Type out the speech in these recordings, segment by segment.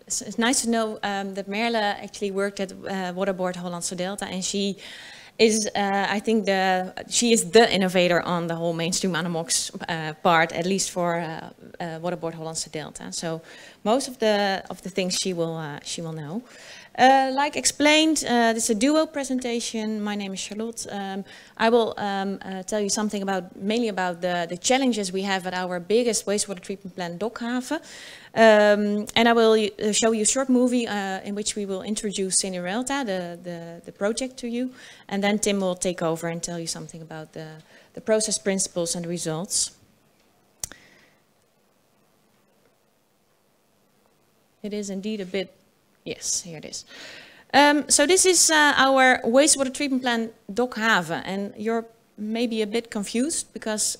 it's nice to know that Merle actually worked at Waterboard Hollandse Delta, and she is, I think, she is the innovator on the whole mainstream Anammox part, at least for Waterboard Hollandse Delta. So most of the things she will know. Like explained, this is a duo presentation. My name is Charlotte. I will tell you something mainly about the challenges we have at our biggest wastewater treatment plant, Dokhaven. And I will show you a short movie in which we will introduce CENIRELTA, the project, to you. And then Tim will take over and tell you something about the process principles and the results. It is indeed a bit. Yes, here it is. So this is our wastewater treatment plant Dokhaven, and you're maybe a bit confused because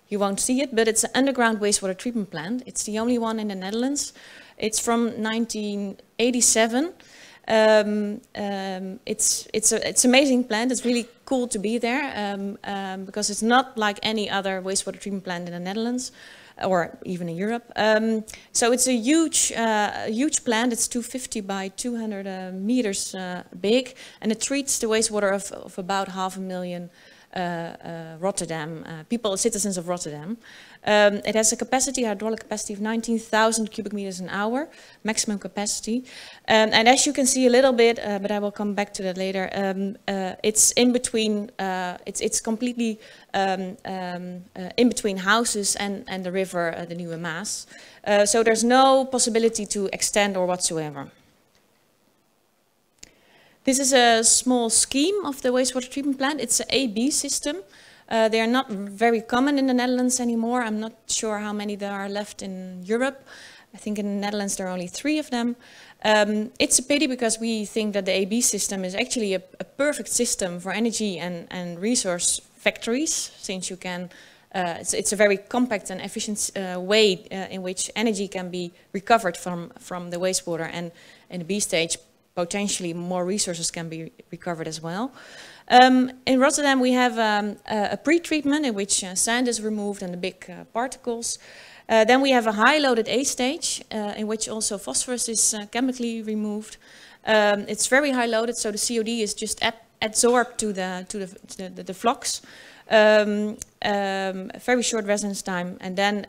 you won't see it, but it's an underground wastewater treatment plant. It's the only one in the Netherlands. It's from 1987. It's an amazing plant. It's really cool to be there because it's not like any other wastewater treatment plant in the Netherlands, or even in Europe. So it's a huge plant. It's 250 by 200 meters big, and it treats the wastewater of about 500,000 Rotterdam people, citizens of Rotterdam. It has a hydraulic capacity of 19,000 cubic meters an hour, maximum capacity. And as you can see a little bit, but I will come back to that later, it's in between, it's completely in between houses and the river, the Nieuwe Maas. So there's no possibility to extend or whatsoever. This is a small scheme of the wastewater treatment plant. It's an A-B system. They are not very common in the Netherlands anymore. I'm not sure how many there are left in Europe. I think in the Netherlands there are only 3 of them. It's a pity because we think that the A-B system is actually a perfect system for energy and resource factories, since you can, it's a very compact and efficient way in which energy can be recovered from the wastewater, and in the B stage potentially more resources can be recovered as well. In Rotterdam we have a pre-treatment in which sand is removed and the big particles. Then we have a high-loaded A stage in which also phosphorus is chemically removed. It's very high-loaded, so the COD is just adsorbed to the flux. Very short residence time, and then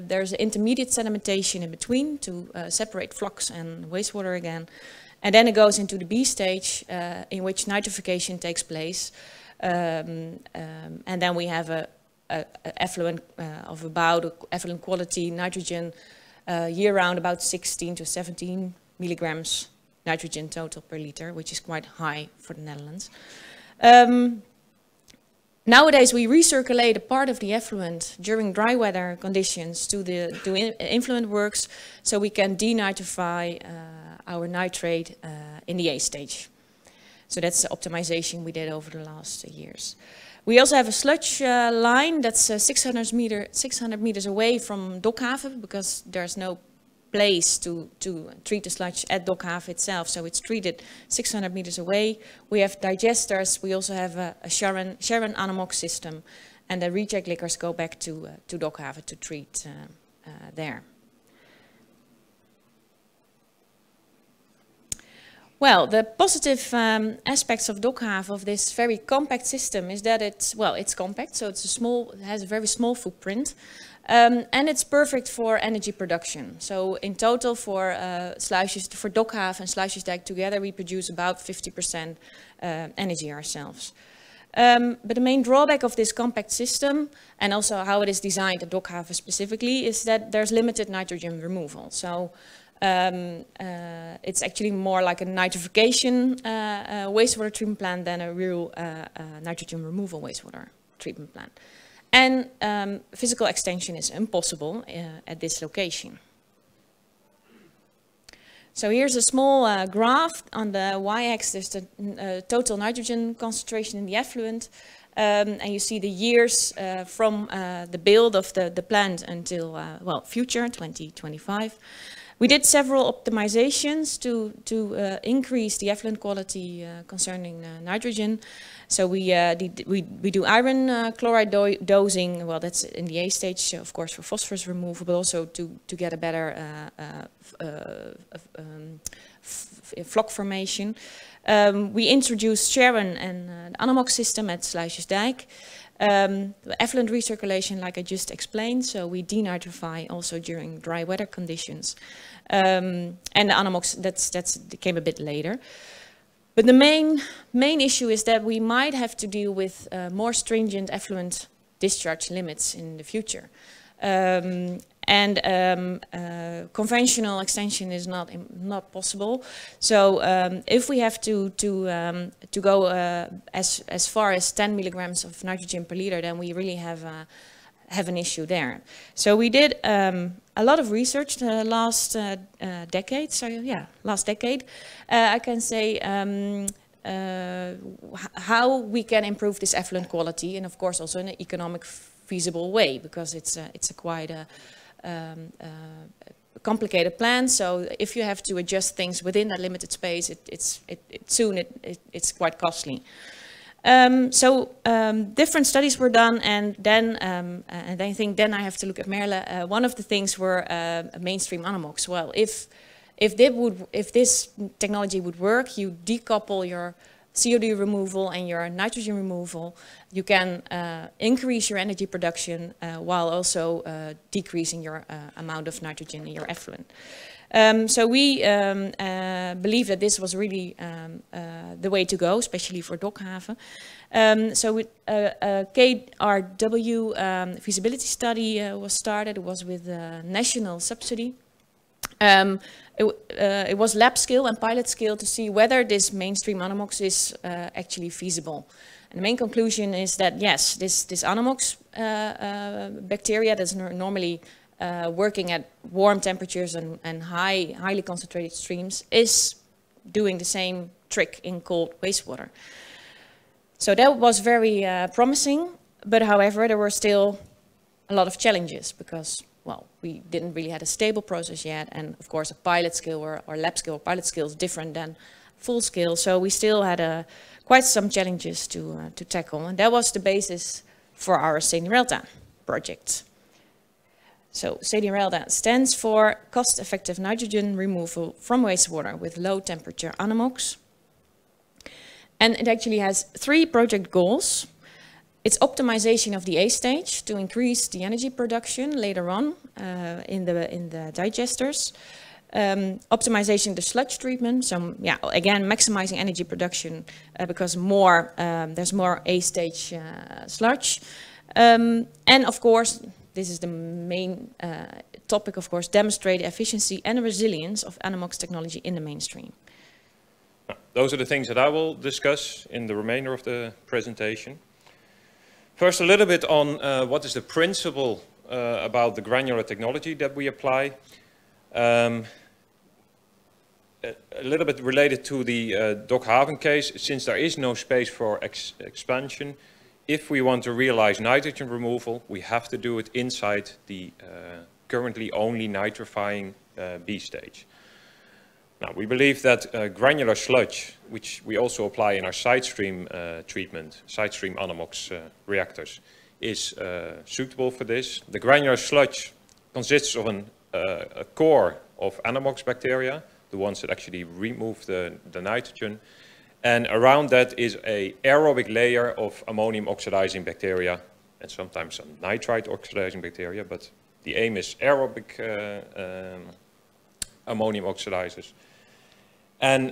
there's intermediate sedimentation in between to separate flux and wastewater again. And then it goes into the B stage, in which nitrification takes place. And then we have a effluent of about effluent quality nitrogen year-round about 16 to 17 milligrams nitrogen total per liter, which is quite high for the Netherlands. Nowadays we recirculate a part of the effluent during dry weather conditions to influent works, so we can denitrify our nitrate in the A stage. So that's the optimization we did over the last years. We also have a sludge line that's 600 meters away from Dokhaven, because there's no place to treat the sludge at Dokhaven itself, so it's treated 600 meters away. We have digesters. We also have a Sharon Anammox system, and the reject liquors go back to Dokhaven to treat there. Well, the positive aspects of Dokhaven, of this very compact system, is that it's compact, so it has a very small footprint, and it's perfect for energy production. So in total for Dokhaven and Sluisjesdijk together, we produce about 50% energy ourselves. But the main drawback of this compact system, and also how it is designed at Dokhaven specifically, is that there's limited nitrogen removal. So it's actually more like a nitrification wastewater treatment plant than a real nitrogen removal wastewater treatment plant. And physical extension is impossible at this location. So here's a small graph. On the y-axis, the total nitrogen concentration in the effluent. And you see the years from the build of the plant until, future, 2025. We did several optimizations to increase the effluent quality concerning nitrogen. So we do iron chloride dosing. Well, that's in the A stage, of course, for phosphorus removal, but also to get a better flock formation. We introduced Sharon and the Anammox system at Sluisjesdijk. Effluent recirculation, like I just explained, so we denitrify also during dry weather conditions. And the Anammox, that came a bit later. But the main issue is that we might have to deal with more stringent effluent discharge limits in the future. Conventional extension is not possible. So if we have to go as far as 10 milligrams of nitrogen per liter, then we really have an issue there. So we did a lot of research the last decade. So yeah, last decade. I can say how we can improve this effluent quality, and of course also in an economic, feasible way, because it's a quite a complicated plan. So if you have to adjust things within that limited space, it's quite costly. Different studies were done, and then I think then I have to look at Merle. One of the things were mainstream Anammox. Well, if this technology would work, you decouple your CO2 removal and your nitrogen removal. You can increase your energy production while also decreasing your amount of nitrogen in your effluent. So we believe that this was really the way to go, especially for Dokhaven. So with KRW feasibility study was started. It was with a national subsidy. It was lab scale and pilot scale to see whether this mainstream Anammox is actually feasible. And the main conclusion is that yes, this Anammox bacteria that's normally working at warm temperatures and highly concentrated streams is doing the same trick in cold wastewater. So that was very promising, but however there were still a lot of challenges because, well, we didn't really have a stable process yet, and of course a pilot scale or lab scale or pilot scale is different than full scale, so we still had quite some challenges to tackle, and that was the basis for our CENIRELTA project. So CENIRELTA stands for cost-effective nitrogen removal from wastewater with low temperature Anammox. And it actually has 3 project goals. It's optimization of the A stage to increase the energy production later on in the digesters. Optimization of the sludge treatment, so yeah, again maximizing energy production because there's more A stage sludge. And of course, this is the main topic, of course, demonstrate efficiency and resilience of Anammox technology in the mainstream. Those are the things that I will discuss in the remainder of the presentation. First, a little bit on what is the principle about the granular technology that we apply. A little bit related to the Dokhaven case, since there is no space for expansion, if we want to realize nitrogen removal, we have to do it inside the currently only nitrifying B stage. Now, we believe that granular sludge, which we also apply in our side stream treatment, side stream Anammox reactors, is suitable for this. The granular sludge consists of a core of Anammox bacteria, the ones that actually remove the nitrogen. And around that is an aerobic layer of ammonium oxidizing bacteria and sometimes some nitrite oxidizing bacteria, but the aim is aerobic ammonium oxidizers. And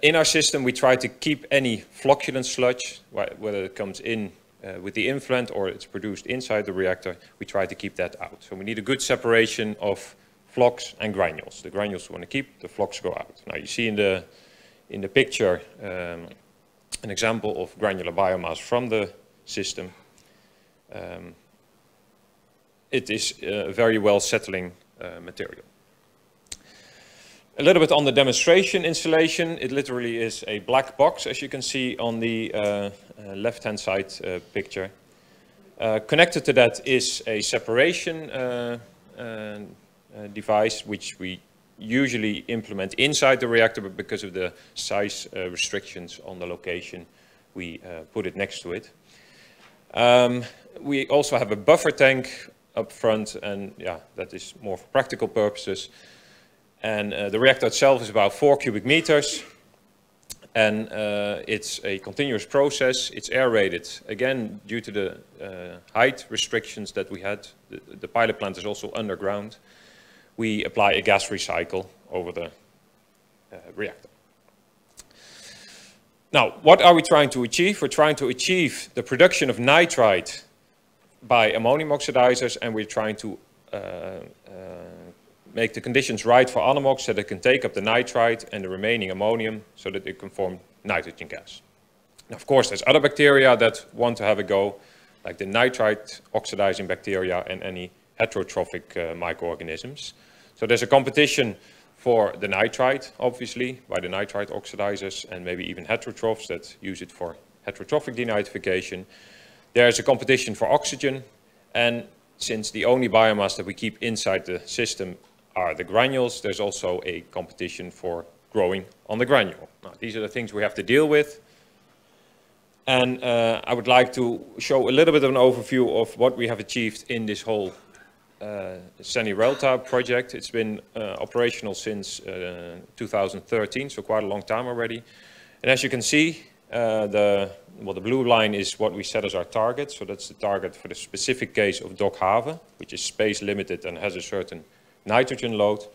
in our system, we try to keep any flocculent sludge, whether it comes in with the influent or it's produced inside the reactor, we try to keep that out. So we need a good separation of flocks and granules. The granules we want to keep, the flocks go out. Now you see in the picture an example of granular biomass from the system. It is a very well settling material. A little bit on the demonstration installation. It literally is a black box, as you can see on the left-hand side picture. Connected to that is a separation device, which we usually implement inside the reactor, but because of the size restrictions on the location, we put it next to it. We also have a buffer tank up front, and yeah, that is more for practical purposes. And the reactor itself is about 4 cubic meters, and it's a continuous process. It's aerated. Again, due to the height restrictions that we had, the pilot plant is also underground. We apply a gas recycle over the reactor. Now, what are we trying to achieve? We're trying to achieve the production of nitrite by ammonium oxidizers, and we're trying to make the conditions right for Anammox so that it can take up the nitrite and the remaining ammonium so that it can form nitrogen gas. Now, of course, there's other bacteria that want to have a go, like the nitrite oxidizing bacteria and any heterotrophic microorganisms. So there's a competition for the nitrite, obviously, by the nitrite oxidizers and maybe even heterotrophs that use it for heterotrophic denitrification. There's a competition for oxygen, and since the only biomass that we keep inside the system are the granules, there's also a competition for growing on the granule. Now, these are the things we have to deal with. And I would like to show a little bit of an overview of what we have achieved in this whole CENIRELTA project. It's been operational since 2013, so quite a long time already. And as you can see, the blue line is what we set as our target. So that's the target for the specific case of Dokhaven, which is space limited and has a certain nitrogen load.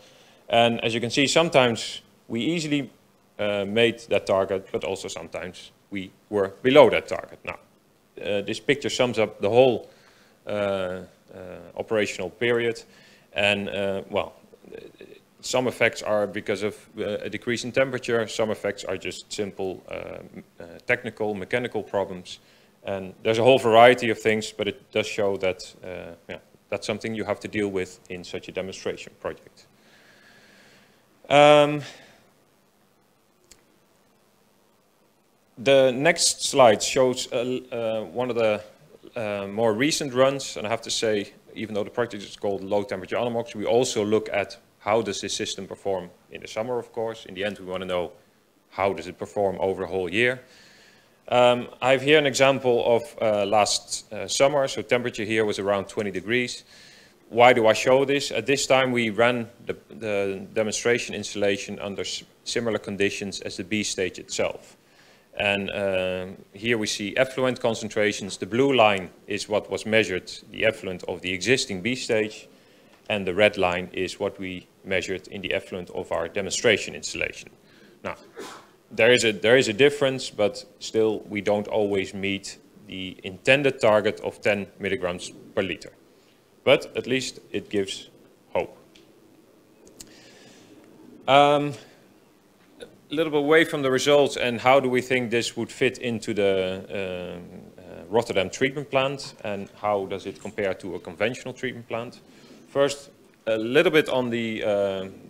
And as you can see, sometimes we easily made that target, but also sometimes we were below that target. Now, this picture sums up the whole operational period, and well, some effects are because of a decrease in temperature, some effects are just simple technical, mechanical problems, and there's a whole variety of things, but it does show that yeah, that's something you have to deal with in such a demonstration project. The next slide shows one of the more recent runs, and I have to say, even though the project is called Low Temperature Anammox, we also look at how does this system perform in the summer, of course. In the end, we want to know how does it perform over a whole year. I have here an example of last summer, so temperature here was around 20 degrees. Why do I show this? At this time, we ran the demonstration installation under similar conditions as the B stage itself. And here we see effluent concentrations. The blue line is what was measured, the effluent of the existing B stage, and the red line is what we measured in the effluent of our demonstration installation. Now, there is a difference, but still we don't always meet the intended target of 10 milligrams per liter. But at least it gives hope. A little bit away from the results and how do we think this would fit into the Rotterdam treatment plant and how does it compare to a conventional treatment plant. First, a little bit on the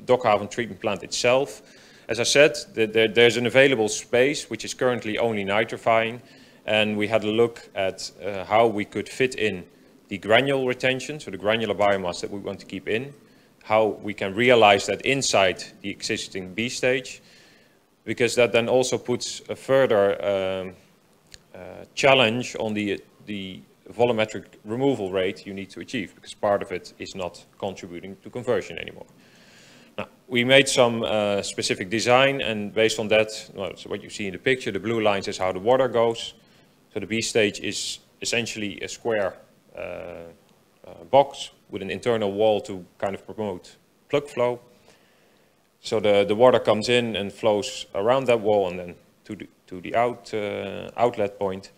Dokhaven treatment plant itself. As I said, there's an available space which is currently only nitrifying, and we had a look at how we could fit in the granule retention, so the granular biomass that we want to keep in, how we can realize that inside the existing B stage, because that then also puts a further challenge on the volumetric removal rate you need to achieve, because part of it is not contributing to conversion anymore. Now, we made some specific design, and based on that, well, so what you see in the picture, the blue lines is how the water goes. So the B stage is essentially a square box with an internal wall to kind of promote plug flow. So the water comes in and flows around that wall and then to the outlet point.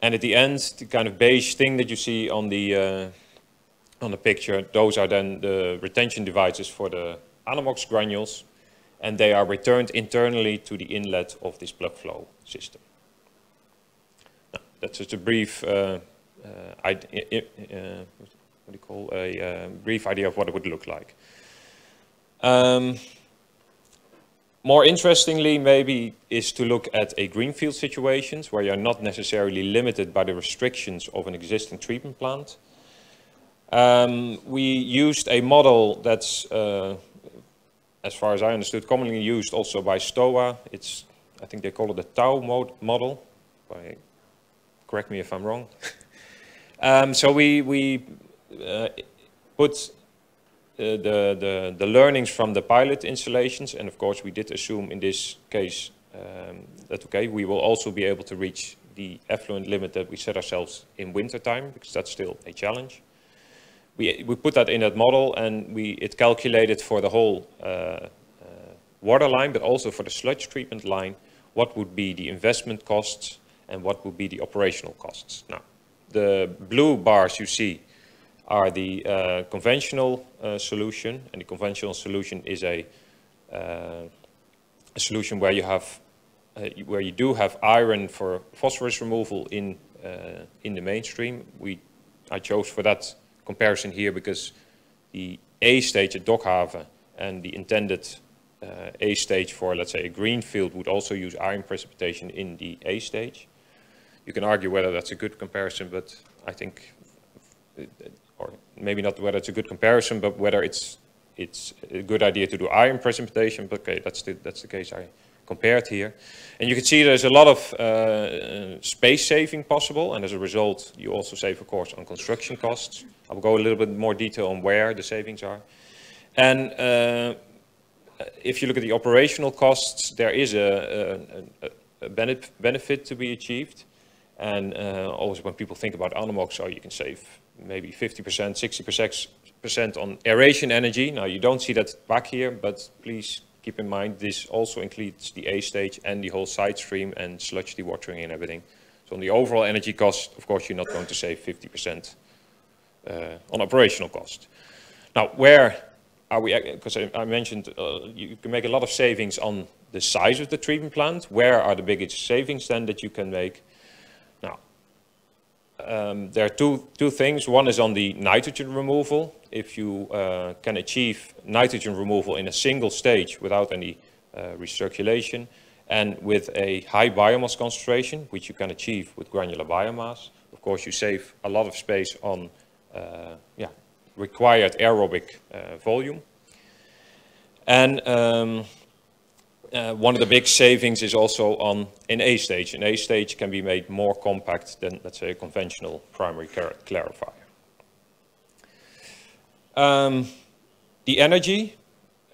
And at the end, the kind of beige thing that you see on the picture, those are then the retention devices for the Anammox granules, and they are returned internally to the inlet of this plug flow system. Now, that's just a brief brief idea of what it would look like. More interestingly, maybe, is to look at a greenfield situations where you're not necessarily limited by the restrictions of an existing treatment plant. We used a model that's as far as I understood, commonly used also by STOWA. It's, I think they call it the TAU model. Correct me if I'm wrong. So we put the learnings from the pilot installations, and of course we did assume in this case that okay, we will also be able to reach the effluent limit that we set ourselves in winter time, because that's still a challenge. We put that in that model, and it calculated for the whole water line, but also for the sludge treatment line, what would be the investment costs and what would be the operational costs. Now, the blue bars you see are the conventional solution, and the conventional solution is a solution where you have where you do have iron for phosphorus removal in the mainstream. I chose for that comparison here because the A stage at Dokhaven and the intended A stage for, let's say, a green field would also use iron precipitation in the A stage. You can argue whether that's a good comparison, but I think, or maybe not whether it's a good comparison, but whether it's a good idea to do iron precipitation. But okay, that's the case I compared here. And you can see there's a lot of space saving possible, and as a result, you also save, of course, on construction costs. I'll go a little bit more detail on where the savings are. And if you look at the operational costs, there is a benefit to be achieved. And always when people think about Anammox, you can save maybe 50%, 60% on aeration energy. Now, you don't see that back here, but please keep in mind this also includes the A stage and the whole side stream and sludge dewatering and everything. So on the overall energy cost, of course, you're not going to save 50% on operational cost. Now, where are we? Because I mentioned you can make a lot of savings on the size of the treatment plant. Where are the biggest savings then that you can make? Now, there are two things. One is on the nitrogen removal. If you can achieve nitrogen removal in a single stage without any recirculation and with a high biomass concentration, which you can achieve with granular biomass, of course you save a lot of space on required aerobic volume. And one of the big savings is also on an A stage. An A stage can be made more compact than, let's say, a conventional primary clarifier. The energy,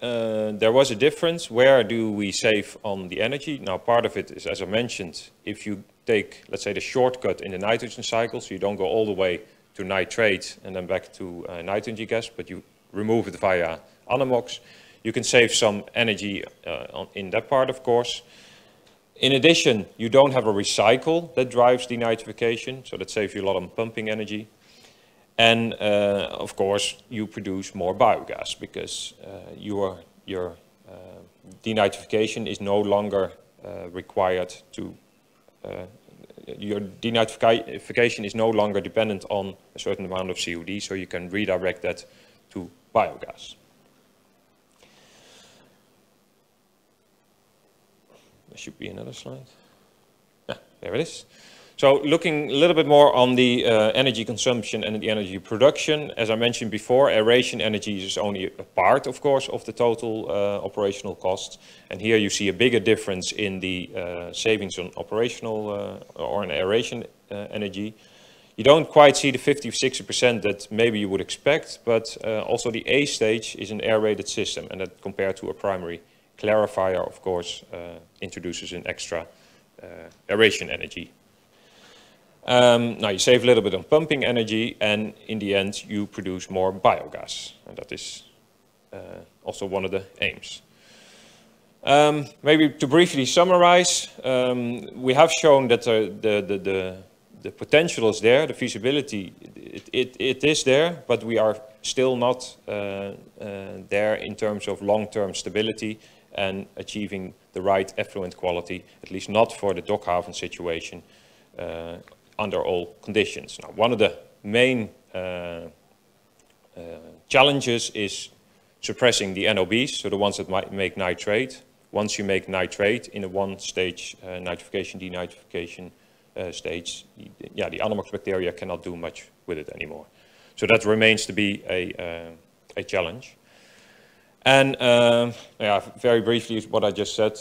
there was a difference. Where do we save on the energy? Now, part of it is, as I mentioned, if you take, let's say, the shortcut in the nitrogen cycle, so you don't go all the way to nitrate and then back to nitrogen gas, but you remove it via Anammox, you can save some energy in that part, of course. In addition, you don't have a recycle that drives denitrification, so that saves you a lot on pumping energy. And of course, you produce more biogas because your denitrification is no longer required to, your denitrification is no longer dependent on a certain amount of COD, so you can redirect that to biogas. There should be another slide. Yeah, there it is. So looking a little bit more on the energy consumption and the energy production, as I mentioned before, aeration energy is only a part, of course, of the total operational costs. And here you see a bigger difference in the savings on operational or on aeration energy. You don't quite see the 50-60% that maybe you would expect, but also the A stage is an aerated system, and that compared to a primary clarifier, of course, introduces an extra aeration energy. Now you save a little bit on pumping energy, and in the end you produce more biogas, and that is also one of the aims. Maybe to briefly summarize, we have shown that the potential is there, the feasibility, it is there, but we are still not there in terms of long-term stability and achieving the right effluent quality, at least not for the Dokhaven situation. Under all conditions. Now, one of the main challenges is suppressing the NOBs, so the ones that might make nitrate. Once you make nitrate in a one-stage nitrification, denitrification stage, the Anammox bacteria cannot do much with it anymore. So that remains to be a challenge. And yeah, very briefly is what I just said.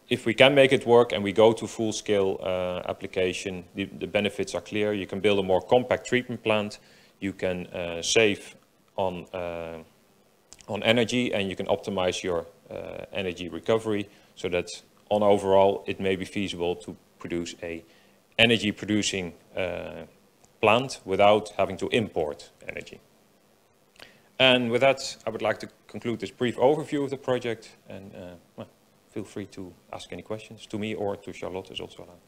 If we can make it work and we go to full-scale application, the benefits are clear. You can build a more compact treatment plant. You can save on energy, and you can optimize your energy recovery so that on overall it may be feasible to produce a energy-producing plant without having to import energy. And with that, I would like to conclude this brief overview of the project, and well, feel free to ask any questions to me or to Charlotte is also allowed.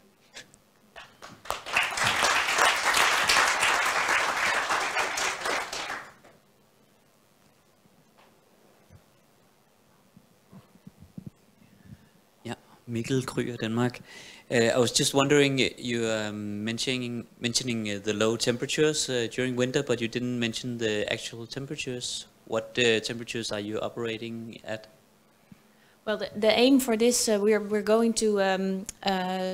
Yeah, Mikkel Krüger, Denmark. I was just wondering, you mentioning the low temperatures during winter, but you didn't mention the actual temperatures. What temperatures are you operating at? Well, the aim for this, we're going to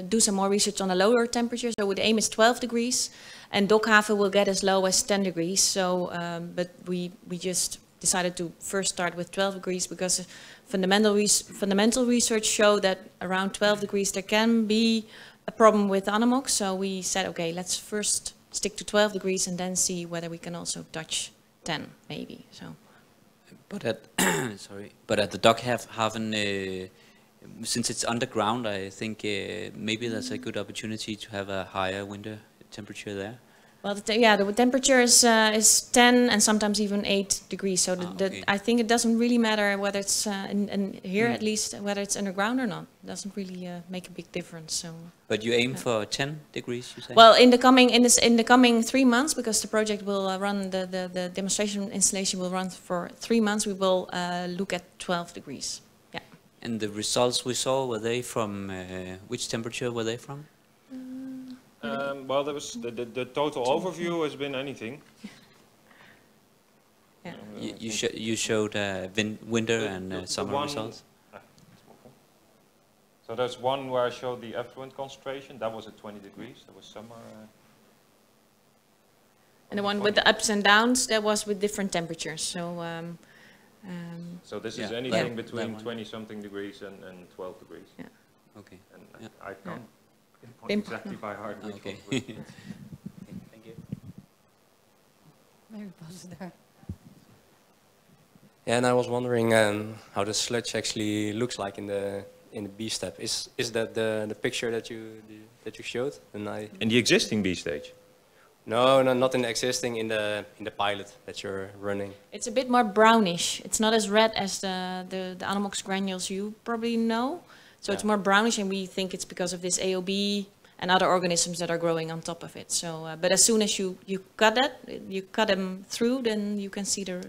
do some more research on a lower temperature. So the aim is 12 degrees, and Dokhaven will get as low as 10 degrees. So, but we just decided to first start with 12 degrees because fundamental research showed that around 12 degrees there can be a problem with Anammox. So we said, okay, let's first stick to 12 degrees and then see whether we can also touch 10, maybe. So. But at sorry, but at the Dokhaven, since it's underground, I think maybe that's a good opportunity to have a higher winter temperature there. Well, the temperature is 10 and sometimes even 8 degrees. So okay. I think it doesn't really matter whether it's in here at least whether it's underground or not. It doesn't really make a big difference. So. But you aim for 10 degrees, you say? Well, in the coming 3 months, because the project will run the demonstration installation will run for 3 months. We will look at 12 degrees. Yeah. And the results we saw, were they from which temperature were they from? Well, there was the total overview has been anything. Yeah. You showed winter and summer results. So there's one where I showed the effluent concentration. That was at 20 degrees. That was summer. And the one with the ups and downs, that was with different temperatures. So. So this is anything between 20-something degrees and 12 degrees. Yeah. Okay. And I can't pinpoint exactly by heart. Okay. Thank you. Very positive. Yeah, and I was wondering how the sludge actually looks like in the B step. Is that the picture that you showed? And in the existing B stage? No, not in the existing. In the pilot that you're running. It's a bit more brownish. It's not as red as the Anammox granules you probably know. So it's more brownish, and we think it's because of this AOB and other organisms that are growing on top of it. So, but as soon as you cut them through, then you can see the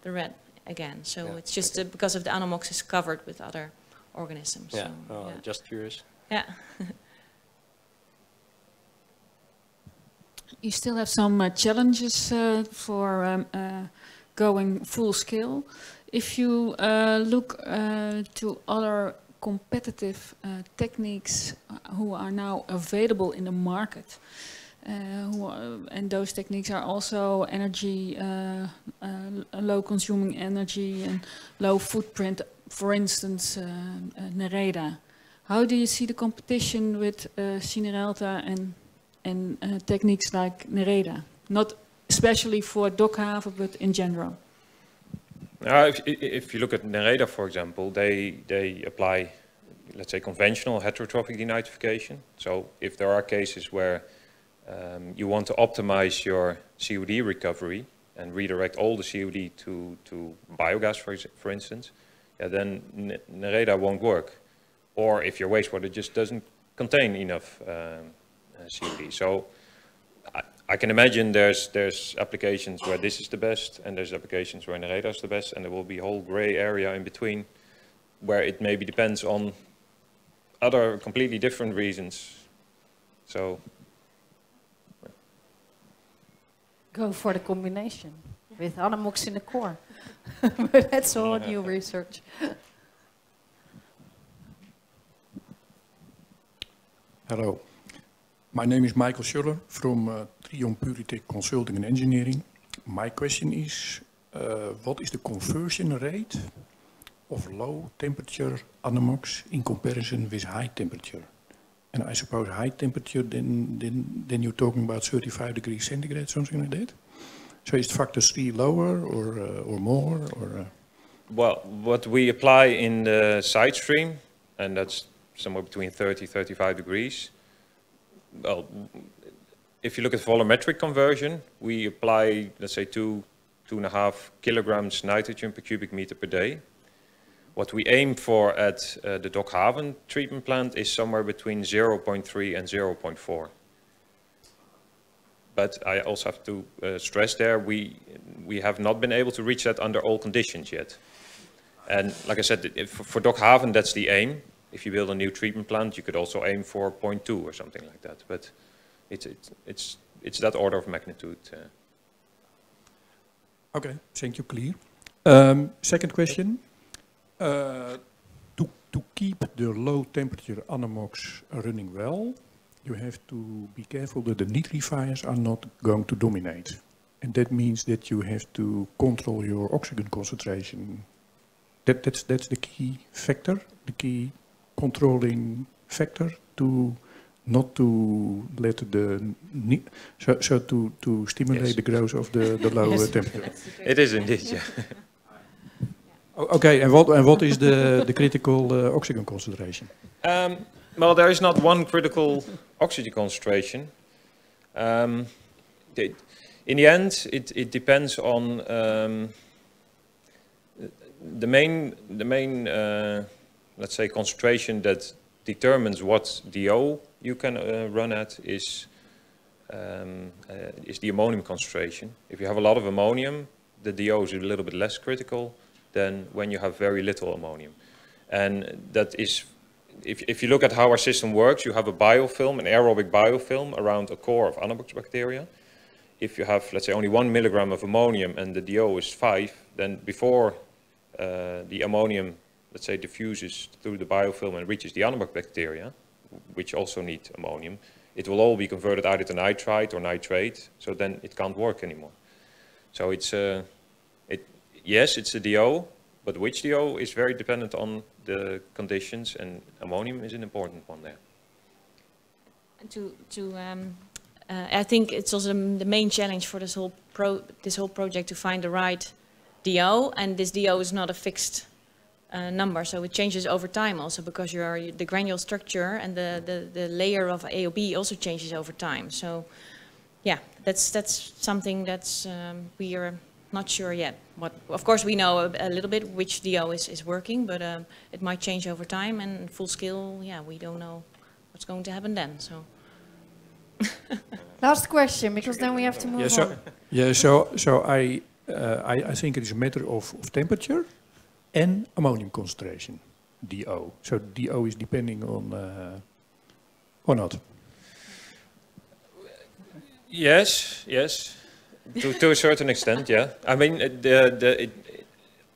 red again. So it's just because of the Anammox is covered with other organisms. Yeah, so, just curious. Yeah. You still have some challenges for going full scale. If you look to other competitive techniques who are now available in the market, and those techniques are also energy, low consuming energy and low footprint, for instance, Nereda. How do you see the competition with CENIRELTA and techniques like Nereda? Not especially for Dokhaven, but in general. If you look at Nereda, for example, they apply, let's say, conventional heterotrophic denitrification. So if there are cases where you want to optimize your COD recovery and redirect all the COD to biogas, for instance, then Nereda won't work. Or if your wastewater just doesn't contain enough COD. So I can imagine there's applications where this is the best, and there's applications where Nereda is the best, and there will be a whole gray area in between where it maybe depends on other completely different reasons. So Go for the combination with Anammox in the core. But that's all new research. Hello. My name is Michael Schuller from Trion Puritech Consulting and Engineering. My question is, what is the conversion rate of low temperature anammox in comparison with high temperature? And I suppose high temperature, then you're talking about 35 degrees centigrade, something like that? So is factor 3 lower or more? Or, Well, what we apply in the side stream, and that's somewhere between 35 degrees. Well, if you look at volumetric conversion, we apply, let's say, 2.5 kilograms nitrogen per cubic meter per day. What we aim for at the Dokhaven treatment plant is somewhere between 0.3 and 0.4. But I also have to stress there, we have not been able to reach that under all conditions yet. And like I said, for Dokhaven, that's the aim. If you build a new treatment plant, you could also aim for 0.2 or something like that. But it's that order of magnitude. Okay, thank you, clear. Second question. To keep the low temperature anammox running well, you have to be careful that the nitrifiers are not going to dominate. And that means that you have to control your oxygen concentration. That's the key factor, the key controlling factor to not to let the to stimulate Yes. the growth of the low temperature. It is indeed, yeah. Okay, and what is the critical oxygen concentration? Well, there is not one critical oxygen concentration. In the end, it depends on the main let's say, concentration that determines what DO you can run at is the ammonium concentration. If you have a lot of ammonium, the DO is a little bit less critical than when you have very little ammonium. And that is, if you look at how our system works, you have a biofilm, an aerobic biofilm around a core of Anaerobic bacteria. If you have, let's say, only 1 milligram of ammonium and the DO is 5, then before the ammonium, let's say, diffuses through the biofilm and reaches the anaerobic bacteria, which also need ammonium, it will all be converted either to nitrite or nitrate, so then it can't work anymore. So it's yes, it's a DO, but which DO is very dependent on the conditions, and ammonium is an important one there. I think it's also the main challenge for this whole project to find the right DO, and this DO is not a fixed number, so it changes over time also because the granule structure and the layer of AOB also changes over time. So yeah, that's something that's we are not sure yet. Of course we know a little bit which DO is working, but it might change over time, and full scale, yeah, we don't know what's going to happen then. So. Last question, because then we have to move on. Yeah, so I think it is a matter of temperature and ammonium concentration, DO. So DO is depending on or not? Yes, to a certain extent, yeah. I mean,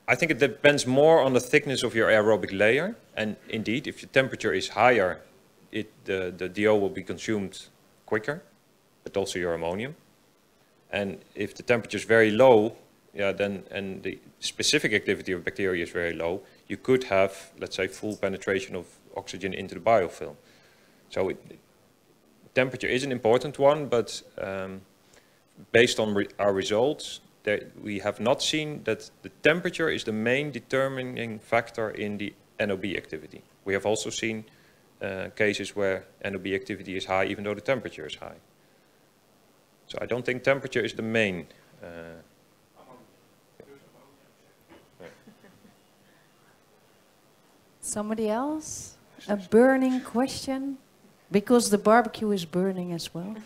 I think it depends more on the thickness of your aerobic layer, and indeed, if your temperature is higher, the DO will be consumed quicker, but also your ammonium. And if the temperature is very low, yeah, then and the specific activity of bacteria is very low, you could have, let's say, full penetration of oxygen into the biofilm. So temperature is an important one, but based on our results, we have not seen that the temperature is the main determining factor in the NOB activity. We have also seen cases where NOB activity is high even though the temperature is high. So I don't think temperature is the main. Somebody else? A burning question? Because the barbecue is burning as well.